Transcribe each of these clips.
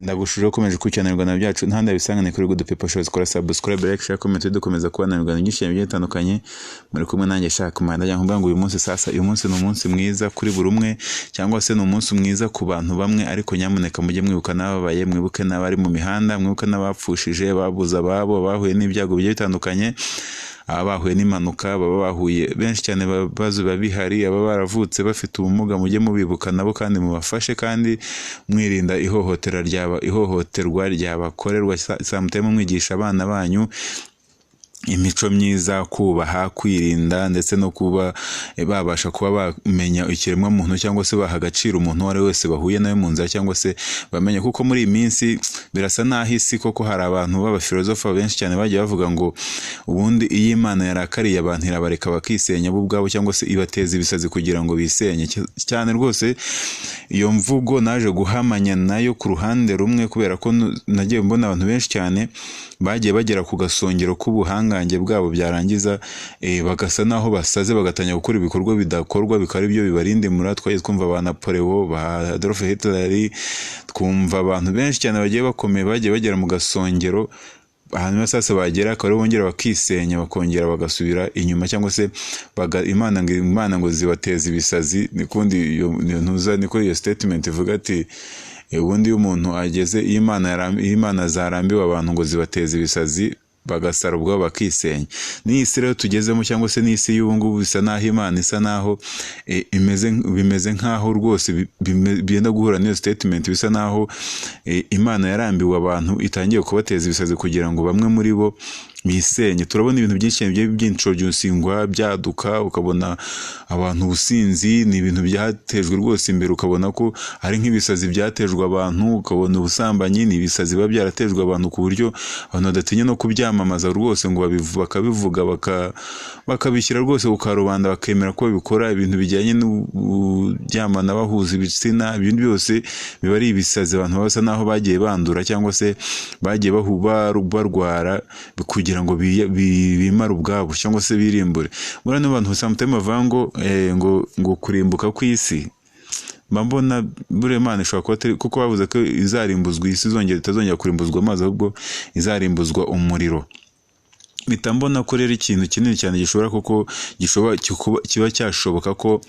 Ndagushuje ukomeje gukurikirana Rwanda byacu ntanda bisangane kuri Good People Show kora subscribe like share comment dukomeza kubana Rwanda nyinshi bigiye bitandukanye muri kumwe nanjye shaka kumanda cyangwa ngo uyu munsi sasa uyu munsi ni umunsi mwiza kuri buri umwe cyangwa se ni umunsi mwiza ku bantu bamwe ariko nyamuneka mujye mwibuka nababaye mwibuke n'abari mu mihanda mwibuke n'abapfushije babuza ababo bahuye n'ibyago bigiye bitandukanye abahuye n'impanuka baba bahuye benshi cyane babazo babihari aba baravutse bafite ubumuga mujye mubibuka nabo kandi mubafashe kandi mwirinda ihohoterwa ryabakorerwa samutemo mwigisha abana banyu imico myiza kubaha kwirinda ndetse no kuba babasha kuba bamenya ikiremwa muntu cyangwa se baha agaciro umuntu wari wese bahuye nawe mu nzira cyangwa se bamenya kuko muri iyi minsi birasa naho isi koko hari abantu b'abafilozofa benshi cyane bagiye bavuga ngo ubundi iyo Imana yarakariye abantu irabareka bakisenya bo ubwabo cyangwa se ibateza ibisazi kugira ngo bisenye cyane rwose iyo mvugo naje guhamanya nayo ku ruhande rumwe kubera ko nagiye mbona abantu benshi cyane bagiye bagera ku gasongero k'ubuhangange bwabo byarangiza bagasa naho basaze bagatanya gukora ibikorwa bidakorwa bikari byo bibarinde muri twaye twumva ba Napoleon ba Adolf Hitler twumva abantu benshi cyane bagiye bakomeye bagiye bagera mu gasongero hanyuma sasa bagera akaba bongera bakisenya bakongera bagasubira inyuma cyangwa se Imana ngo zibateza ibisazi nikundi ntuza niko iyo statement ivuga ati ubundi umuntu ageze Imana zarambiwe abantu ngo zibateze ibisazi bagasara ubwabo bakisenya n'isi rero tugezemo cyangwa se n'isi y'ubungubu bisa naho Imana isa naho bimeze nkaho rwose byenda guhura n'iyo statement bisa naho Imana yarambiwe abantu itangiye kubateza ibisazi kugira ngo bamwe muri bo bisenye turabona ibintu byinshi by'introducingwa byaduka ukabona abantu ubusinzi ni ibintu byatejwe rwose imbere ukabona ko ari nk'ibisazi byatejwe abantu ukabona ubusambanyi ni ibisazi biba byaratejwe abantu ku buryo abantu badatinya no kubyamamaza rwose ngo bakabivuga bakabishyira rwose ku karubanda bakemera ko bikora ibintu bijyanye n'ubyamana bahuza ibitsina ibintu byose biba ari ibisazi abantu basa naho bagiye bandura cyangwa se bagiye barwara kugira ngo bimare ubwabo cyangwa se birimbure muri n'abantu samutema bavuga ngo kurimbuka kw'isi mbona buri Imana ishobora kuba kuko bavuze ko izarimbuzwa isi itazongera kurimbuzwa amazi ahubwo izarimbuzwa umuriro bitambona ko rero ikintu kinini cyane gishobora kuko kiba cyashoboka ko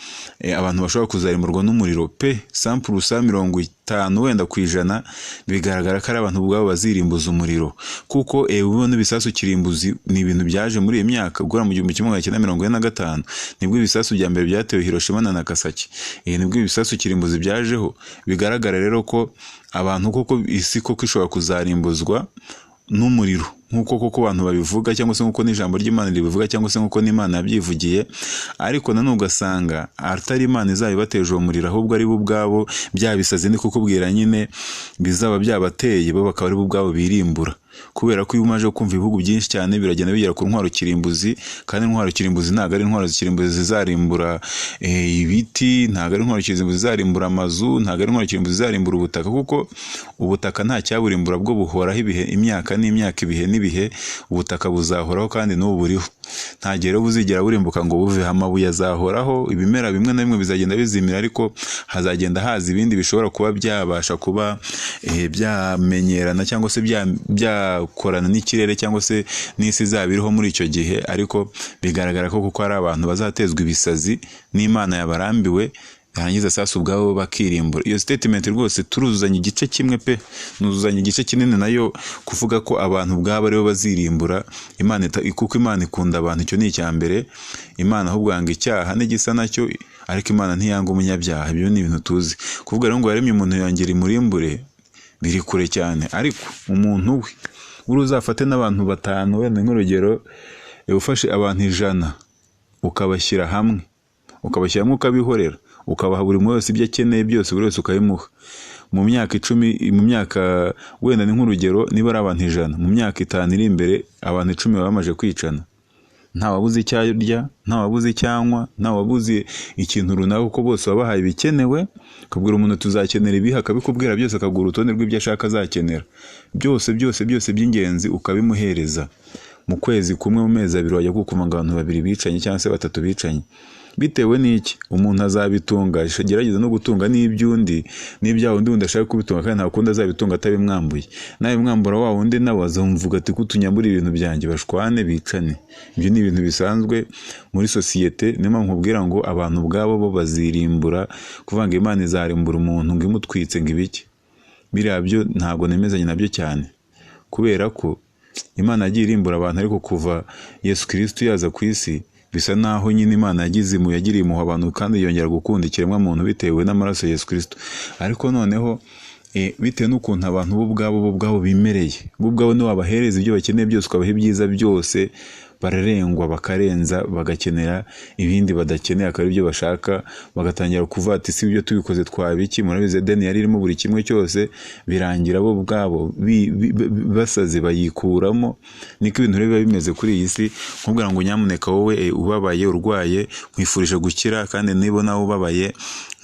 abantu bashobora kuzarimurwa n'umuriro pe sample usa 50 wenda kwijana bigaragara ko ari abantu ubwabo bazirimbuza umuriro kuko ubona ibisasu kirimbuzi ni ibintu byaje muri iyi myaka gura mu 1945 nibwo ibisasu bya mbere byatewe Hiroshima na Nagasaki nibwo ibisasu kirimbuzi byajeho bigaragara rero ko abantu koko isi koko ishobora kuzarimbuzwa n'umuriro nkuko koko abantu babivuga cyangwa se nkuko n'ijambo ry'Imana ribivuga cyangwa se nkuko n'Imana yabyivugiye ariko nanone ugasanga atari Imana izabibateje uwo muriro ahubwo ari bo ubwabo byabisaze ni kukubwira nyine bizaba byabateye bo bakaba ari bo ubwabo birimbura kubera ko iyo umaje kumva ibihugu byinshi cyane biragenda bigera ku ntwaro kirimbuzi kandi intwaro kirimbuzi ntago ari intwaro kirimbuzi zizarimbura ibiti ntago ari intwaro kirimbuzi zizarimbura amazu ntago ari intwaro kirimbuzi zizarimbura ubutaka kuko ubutaka nta cyaburimbura bwo buhoraho ibihe imyaka n'imyaka ibihe ubutaka buzahoraho kandi n'ubu buriho ntagere buzigera burimbuka ngo buve amabuye azahoraho ibimera bimwe na bimwe bizagenda bizimira ariko hazagenda haza ibindi bishobora kuba byabasha kuba byamenyerana cyangwa se byakorana n'ikirere cyangwa se n'isi zabiriho muri icyo gihe ariko bigaragara ko kuko ari abantu bazatezwa ibisazi n'Imana yabarambiwe yarangiza sasa ubwabo bakirimbura iyo statement rwose turuzuzanya igice kimwe pe nuzuzanya igice kinini nayo kuvuga ko abantu ubwabo aribo bazirimbura Imana kuko Imana ikunda abantu icyo ni icyambere Imana ahubwo yanga icyaha n'igisa nacyo ariko Imana ntiyanga umunyabyaha ibyo ni ibintu tuzi kuvuga rero ngo yaremye umuntu yangera imurimbure biri kure cyane ariko umuntu we uzafate n'abantu 5 wenda nk'urugero ufashe abantu 100 ukabashyira hamwe ukabihorera ukabaha buri wese ibyo akeneye byose buri wese ukabimuha mu myaka 10 mu myaka wenda ni nk'urugero niba ari abantu 100 mu myaka 5 iri imbere abantu 10 bamaje kwicana nta wabuze icyarya nta wabuze icyanywa nta wabuze ikintu runaka kuko bose babahaye bikenewe kubwira umuntu tuzakenera ibiha akabikubwira byose akagura urutonde rw'ibyo ashaka azakenera byose by'ingenzi ukabimuhereza mu kwezi kumwe mu mezi 2 wajya gukuma abantu 2 bicanye cyangwa se 3 bicanye bitewe n'iki umuntu azabitunga gerageza no gutunga n'ibyundi n'ibya wundi wundi ashaka kubitunga kandi nta kundi azabitunga atabimwambuye nawe mwambura wa wundi nawe azumvuga ati kutunyambura ibintu byanjye bashwane bicane. Ibyo ni ibintu bisanzwe muri sosiyete. Niyo mpamvu nkubwira ngo abantu ubwabo bo bazirimbura, kuvanga Imana izarimbura umuntu ngo imutwitse ngo ibiki, biriya byo ntabwo nemezanye nabyo cyane, kubera ko Imana yagiye irimbura abantu, ariko kuva Yesu Kristo yaza ku isi bisa naho nyine Imana yagiriye impuhwe abantu kandi yongera gukunda ikiremwa muntu bitewe n'amaraso ya Yesu Kristo. Ariko noneho bitewe n'ukuntu abantu bo ubwabo bimereye, bo ubwabo nibo babahereza ibyo bakeneye byose, ukabaha ibyiza byose, bararengwa bakarenza, bagakenera ibindi badakeneye akaba ari byo bashaka, bagatangira kuvuga ati si ibyo tubikoze twabiki. Murabizi Edeni yari irimo buri kimwe cyose, birangira bo ubwabo basaze bayikuramo. Niko ibintu biba bimeze kuri iyi si. Nkubwira ngo nyamuneka wowe ubabaye urwaye nkwifurije gukira, kandi niba nawe ubabaye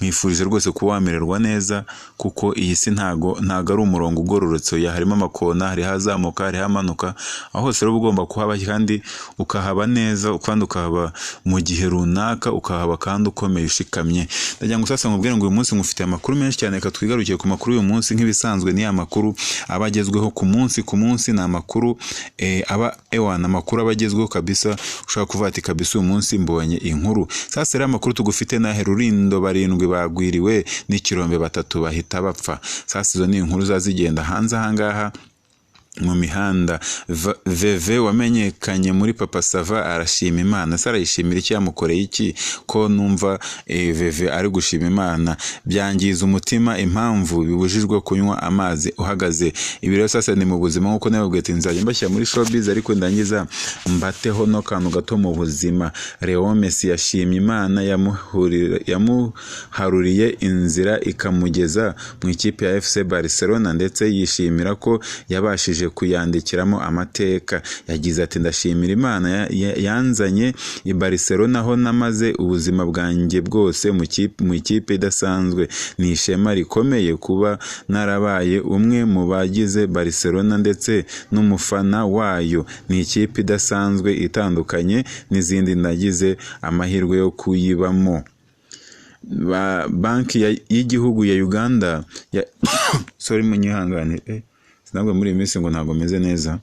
nkwifurije rwose kuba wamererwa neza, kuko iyi si ntago ari umurongo ugororotse, harimo amakona, hari hazamuka, hari hamanuka, aho hose rero ugomba kuhaba kandi ukahaba neza, kandi ukahaba mu gihe runaka, ukahaba kandi ukomeye ushikamye. Ndagira ngo sasa nkubwire ngo uyu munsi ngufite amakuru menshi cyane, reka twigarukiye ku makuru uyu munsi. Nk'ibisanzwe ni amakuru abagezweho ku munsi ni amakuru amakuru abagezweho kabisa, ushaka kuvuga ati kabisa uyu munsi mbonye inkuru. Sasa rero amakuru tugufite nahe: Rulindo barindwi bagwiriwe n'ikirombe 3 bahita bapfa. Sasa izo ni inkuru zazigenda hanze ahangaha mu mihanda. Veve wamenyekanye muri Papa Sava arashima Imana. Se arayishimira iki? Yamukoreye iki ko numva Veve ari gushima Imana? Byangiza umutima impamvu bibujijwe kunywa amazi uhagaze. Ibi rero sasa ni mu buzima, nkuko nababwiye ati nzajya mbashyira muri showbiz, ariko ndangiza mbateho no kantu gato mu buzima. Leo Messi yashimye Imana yamuharuriye inzira ikamugeza mu ikipe ya FC Barcelona, ndetse yishimira ko yabashije kuyandikiramo amateka. Yagize ati ndashimira Imana yanzanye i Barcelona, aho namaze ubuzima bwanjye bwose mu ikipe idasanzwe. Ni ishema rikomeye kuba narabaye umwe mu bagize Barcelona ndetse n'umufana wayo. Ni ikipe idasanzwe itandukanye n'izindi nagize amahirwe yo kuyibamo. Banki y'igihugu ya Uganda sorry munyihangane sinabwo muri iyi minsi ngo ntago meze neza.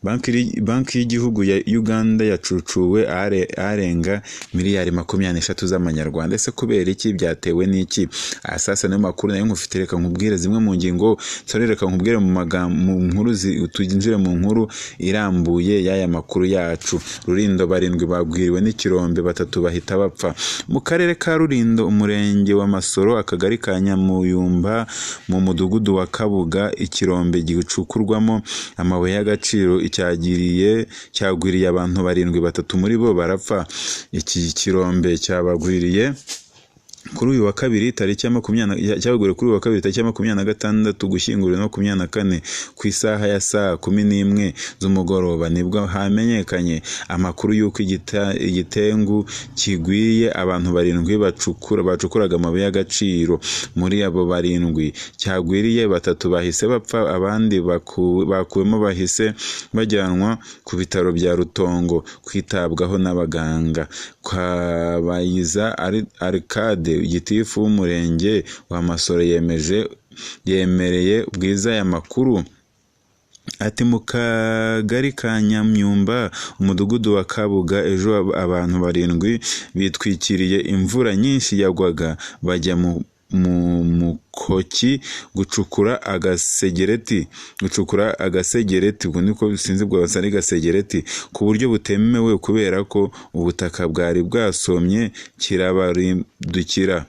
Banki y'igihugu ya Uganda yacucuwe arenga miliyari 23 z'amanyarwanda. Ese kubera iki? Byatewe n'iki? Sasa niyo makuru nayo nkufite, reka nkubwire zimwe mu ngingo, reka nkubwire mu nkuru tujinjire mu nkuru irambuye y'aya makuru yacu. Rulindo barindwi bagwiriwe n'ikirombe 3 bahita bapfa. Mu karere ka Rulindo, umurenge wa Masoro, akagari ka Nyamuyumba, mu mudugudu wa Kabuga, ikirombe gicukurwamo amabuye y'agaciro cyagwiriye abantu 7, muri bo barapfa. Iki kirombe cyabagwiriye kuri uyu wa kabiri tariki ya 26 Ugushyingo 2024 ku isaha ya saa 11 z'umugoroba, nibwo hamenyekanye amakuru y'uko igitengu kigwiye abantu 7 bacukuraga amabuye y'agaciro. Muri abo 7 cyagwiriye 3 bahise bapfa, abandi bakuwemo bahise bajyanwa ku bitaro bya Rutongo kwitabwaho n'abaganga. Kabayiza Arcade, igitifu w'umurenge wa Masoro, yemereye Bwiza aya makuru. Ati mu kagari ka Nyamyumba, umudugudu wa Kabuga, ejo abantu 7 bitwikiriye imvura nyinshi yagwaga, bajya mu Mukoki gucukura agasegereti, ubwo niko sinzi bwo basari gasegereti, ku buryo butemewe kubera ko ubutaka bwari bwasomye kirabaridukira.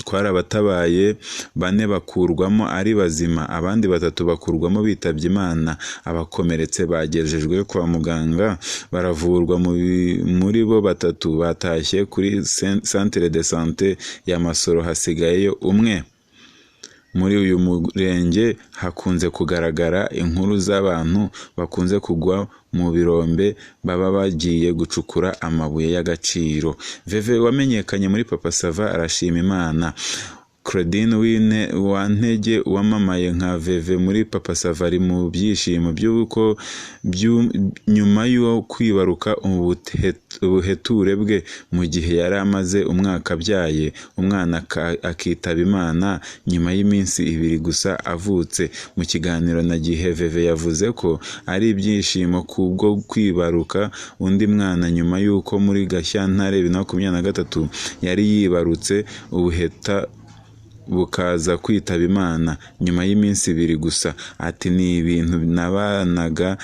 Twarabatabaye 4 bakurwamo ari bazima, abandi 3 bakurwamo bitabye Imana. Abakomeretse bagejejwe kwa muganga baravurwa, muri bo 3 batashye kuri centre de santé ya Masoro, hasigayeyo umwe. Muri uyu murenge hakunze kugaragara inkuru z'abantu bakunze kugwa mu birombe baba bagiye gucukura amabuye y'agaciro. Veve wamenyekanye muri Papa Sava arashima Imana. Claudine Uwantege wamamaye nka Veve muri Papa Safari mu byishimo by'uko nyuma yo kwibaruka ubuheture bwe mu gihe yari amaze umwaka abyaye umwana akitaba Imana nyuma y'iminsi 2 gusa avutse. Mu kiganiro na Gihe, Veve yavuze ko ari ibyishimo kubwo kwibaruka undi mwana nyuma y'uko muri Gashyantare 2023 yari yibarutse ubuheta bukaza kwitaba Imana nyuma y'iminsi 2 gusa. Ati ni ibintu nabanaga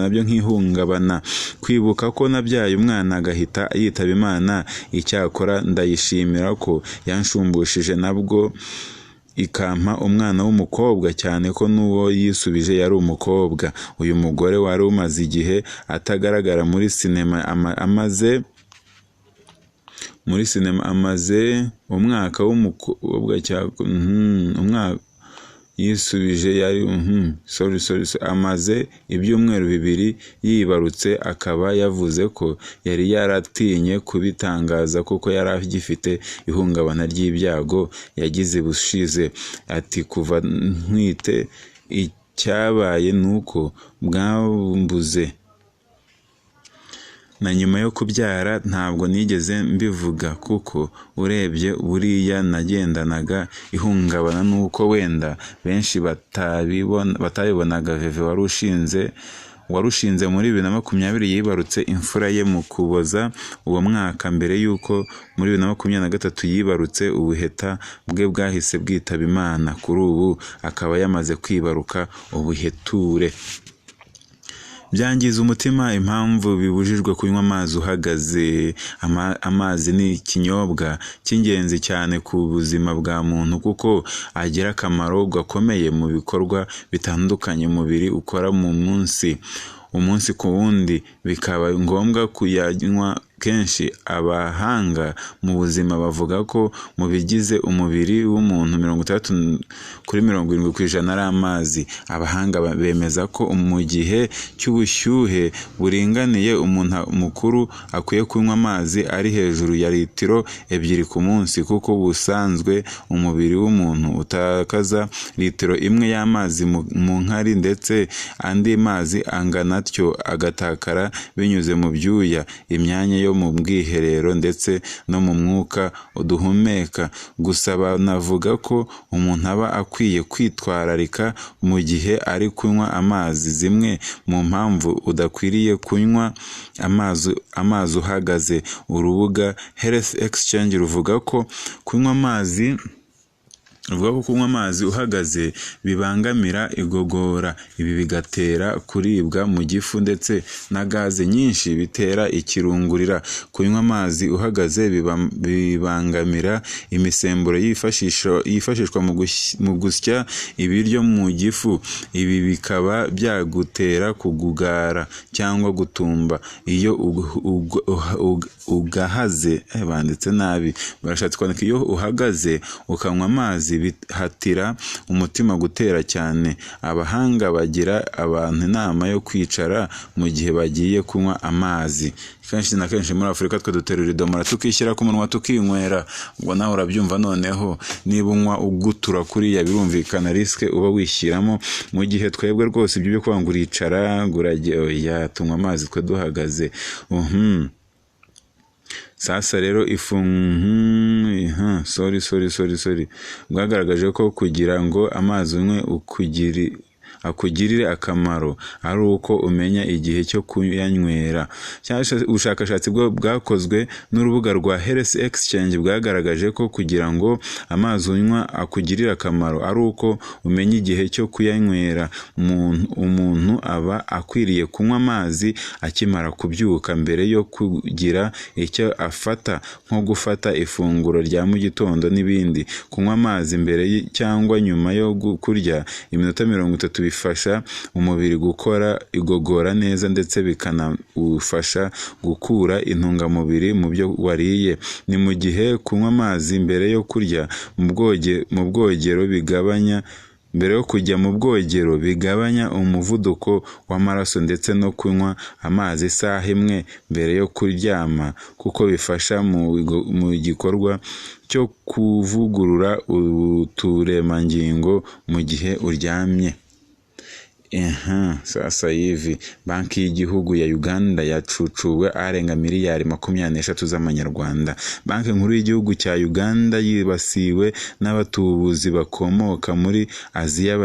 nabyo nk'ihungabana kwibuka ko nabyaye umwana agahita yitaba Imana. Icyakora ndayishimira ko yanshumbushije nabwo ikampa umwana w'umukobwa, cyane ko n'uwo yisubije yari umukobwa. Uyu mugore wari umaze igihe atagaragara muri sinema amaze umwaka w'umukobwa umwaka yisubije yari amaze ibyumweru 2 yibarutse. Akaba yavuze ko yari yaratinye kubitangaza kuko yari agifite ihungabana ry'ibyago yagize bushize. Ati kuva ntwite icyabaye nuko bwambuze na nyuma yo kubyara ntabwo nigeze mbivuga kuko urebye buriya nagendanaga ihungabana nuko wenda benshi batabibonaga. Veve warushinze muri 2020 yibarutse imfura ye mu Kuboza uwo mwaka, mbere yuko muri 2023 yibarutse ubuheta bwe bwahise bwitaba Imana. Kuri ubu akaba yamaze kwibaruka ubuheture. Byangiza umutima impamvu bibujijwe kunywa amazi uhagaze. Amazi ni ikinyobwa cy'ingenzi cyane ku buzima bwa muntu kuko agira akamaro gakomeye mu bikorwa bitandukanye umubiri ukora umunsi ku wundi, bikaba ngombwa kuyanywa kenshi. Abahanga mu buzima bavuga ko mu bigize umubiri w'umuntu 30-70% ari amazi. Abahanga bemeza ko mu gihe cy'ubushyuhe buringaniye umuntu mukuru akwiye kunywa amazi ari hejuru ya litiro 2 ku munsi, kuko busanzwe umubiri w'umuntu utakaza litiro 1 y'amazi mu nkari, ndetse andi mazi angana atyo agatakara binyuze mu byuya, imyanya yo mu bwiherero ndetse no mu mwuka duhumeka. Gusa banavuga ko umuntu aba akwiye kwitwararika mu gihe ari kunywa amazi. Zimwe mu mpamvu udakwiriye kunywa amazi uhagaze. Urubuga Health Exchange ruvuga ko kunywa amazi uhagaze bibangamira igogora. Ibi bigatera kuribwa mu gifu ndetse na gaze nyinshi bitera ikirungurira. Kunywa amazi uhagaze bibangamira imisemburo yifashishwa mu gusya ibiryo mu gifu. Ibi bikaba byagutera kugugara cyangwa gutumba. Iyo ugahaze banditse nabi barashatse kwandika iyo uhagaze ukanywa amazi bihatira umutima gutera cyane. Abahanga bagira abantu inama yo kwicara mu gihe bagiye kunywa amazi. Kenshi na kenshi muri Afurika twe duterura idomora tukishyira ku munwa tukinywera. Ngo nawe urabyumva noneho niba unywa ugutura kuriya birumvikana riske uba wishyiramo, mu gihe twebwe rwose ibyo byo kwanga uricara gurajya tunywa amazi twe duhagaze. Sasa rero bwagaragaje ko kugira ngo amazi unywe akugirire akamaro ari uko umenya igihe cyo kuyanywera. Ubushakashatsi bwakozwe n'urubuga rwa Health Exchange bwagaragaje ko kugira ngo amazi unywa akugirire akamaro ari uko umenya igihe cyo kuyanywera. Umuntu aba akwiriye kunywa amazi akimara kubyuka, mbere yo kugira icyo afata nko gufata ifunguro rya mu gitondo n'ibindi. Kunywa amazi mbere cyangwa nyuma yo kurya iminota 30 bifasha umubiri gukora igogora neza, ndetse bikanawufasha gukura intungamubiri mu byo wariye. Ni mu gihe kunywa amazi mbere yo kurya mu bwogero mbere yo kujya mu bwogero bigabanya umuvuduko w'amaraso ndetse no kunywa amazi isaha imwe mbere yo kuryama kuko bifasha mu gikorwa cyo kuvugurura uturemangingo mu gihe uryamye. Sasa hivi banki y'igihugu ya Uganda yacucuwe arenga miliyari 23 z'amanyarwanda. Banki nkuru y'igihugu cya Uganda yibasiwe n'abatubuzi bakomoka muri Aziya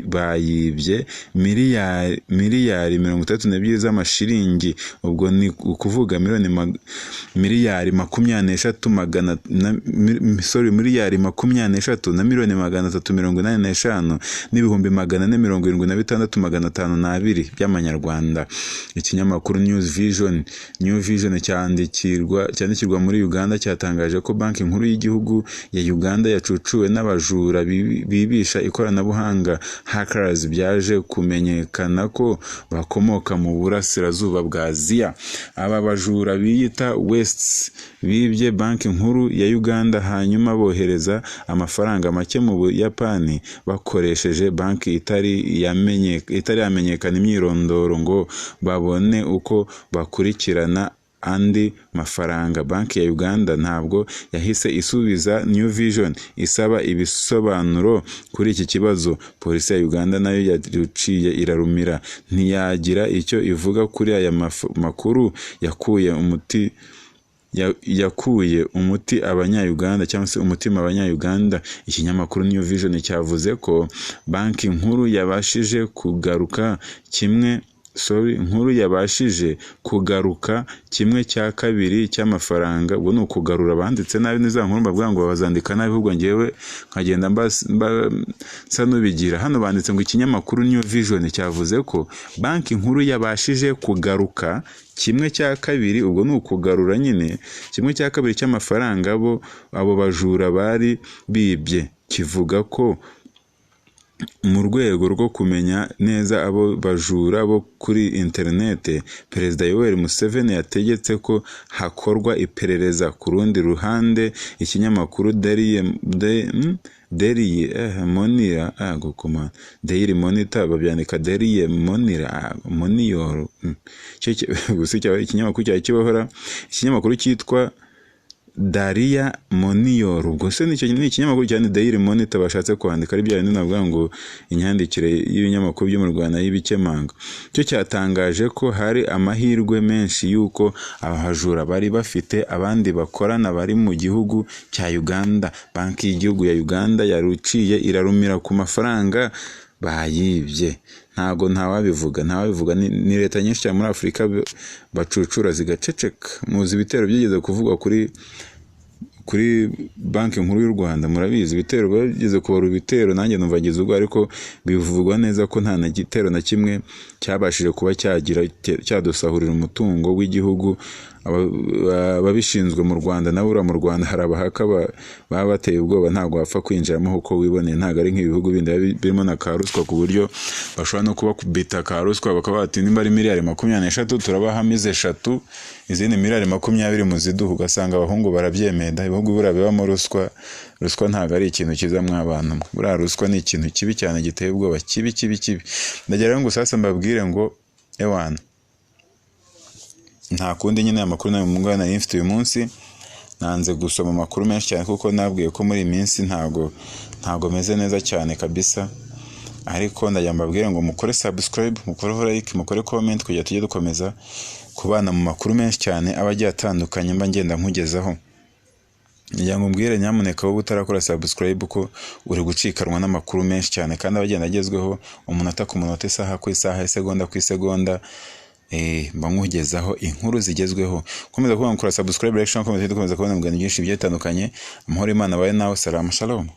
bayibye miliyari 32 z'amashiringi, ubwo ni ukuvuga miliyari 23,385 n'ibihumbi 476,502 by'amanyarwanda. Ikinyamakuru New Vision cyandikirwa muri Uganda cyatangaje ko banki nkuru y'igihugu ya Uganda yacucuwe n'abajura bibisha ikoranabuhanga hackers byaje kumenyekana ko bakomoka mu burasirazuba bwa Aziya. Aba bajura biyita Wests bibye banki nkuru ya Uganda hanyuma bohereza amafaranga make mu Buyapani bakoresheje banki itari yamenyekana imyirondoro ngo babone uko bakurikirana andi mafaranga. Banki ya Uganda ntabwo yahise isubiza New Vision isaba ibisobanuro kuri iki kibazo. Polisi ya Uganda nayo yaruciye irarumira ntiyagira icyo ivuga kuri aya makuru yakuye abanya-Uganda cyangwa se umutima abanya-Uganda. Ikinyamakuru New Vision cyavuze ko banki nkuru yabashije kugaruka kimwe cya kabiri cy'amafaranga. Ubwo ni ukugarura. Banditse nabi niza nkuru bavuga ngo bazandika nabi, ahubwo ngewe nkagenda nsa nubigira. Hano banditse ngo ikinyamakuru New Vision cyavuze ko banki nkuru yabashije kugaruka kimwe cya kabiri, ubwo ni ukugarura nyine kimwe cya kabiri cy'amafaranga abo bajura bari bibye. Kivuga ko mu rwego rwo kumenya neza abo bajura bo kuri interinete, Perezida Yoweri Museveni yategetse ko hakorwa iperereza. Ku rundi ruhande, ikinyamakuru Daily Monitor babyandika Daily Monitor. Ikinyamakuru cya Kibohora, ikinyamakuru cyitwa Daria Monitor. Ubwo se ni ikinyamakuru cyane Daily Monitor bashatse kwandika ari bya bintu navuga ngo inyandikire y'ibinyamakuru byo mu Rwanda y'ibikemanga. Cyo cyatangaje ko hari amahirwe menshi yuko abahajura bari bafite abandi bakorana bari mu gihugu cya Uganda. Banki y'igihugu ya Uganda yaruciye irarumira ku mafaranga bayibye. Ntawabivuga ni leta nyinshi cyane muri Afurika bacucura zigaceceka. Muzi ibitero byigeze kuvugwa kuri banki nkuru y'u Rwanda, murabizi ibitero bageze kubara ibitero, nanjye numva ngize ubwo, ariko bivugwa neza ko nta gitero na kimwe cyabashije kuba cyadusahurira umutungo w'igihugu. Ababishinzwe mu Rwanda nabo mu Rwanda hari abahaka baba bateye ubwoba, ntabwo wapfa kwinjiramo uko wiboneye. Ntabwo ari nk'ibihugu bindi birimo na karuswa ku buryo bashobora no kuba kubita karuswa bakaba bati nimba ari miliyari 23 turabahamize 3, izindi miliyari 20 muziduha. Ugasanga abahungu barabyemeda. Ibihugu burabibamo ruswa ntabwo ari ikintu cyiza mw'abantu. Buriya ruswa ni ikintu kibi cyane giteye ubwoba, kibi. Ndagira ngo sasa mbabwire ngo ewana, nta kundi nyine amakuru nari mfite uyu munsi. Nanze gusoma amakuru menshi cyane kuko nabwiye ko muri minsi ntago meze neza cyane kabisa, ariko ndagira mbabwire ngo mukore subscribe, mukore like, mukore comment kugira tujye dukomeza kubana mu makuru menshi cyane abagiye atandukanye mba ngenda nkugezaho. Ndagira ngo mbwire nyamuneka wowe utarakora subscribe ko uri gucikanwa n'amakuru menshi cyane kandi abagenda agezweho umunota ku munota, isaha ku isaha, isegonda ku isegonda. Mba nkugezaho inkuru zigezweho. Komeza kuba mukora subscribe, like, comment, dukomeza kubona mu byinshi bigiye bitandukanye. Amahoro y'Imana abaye nawe. Salam shalom.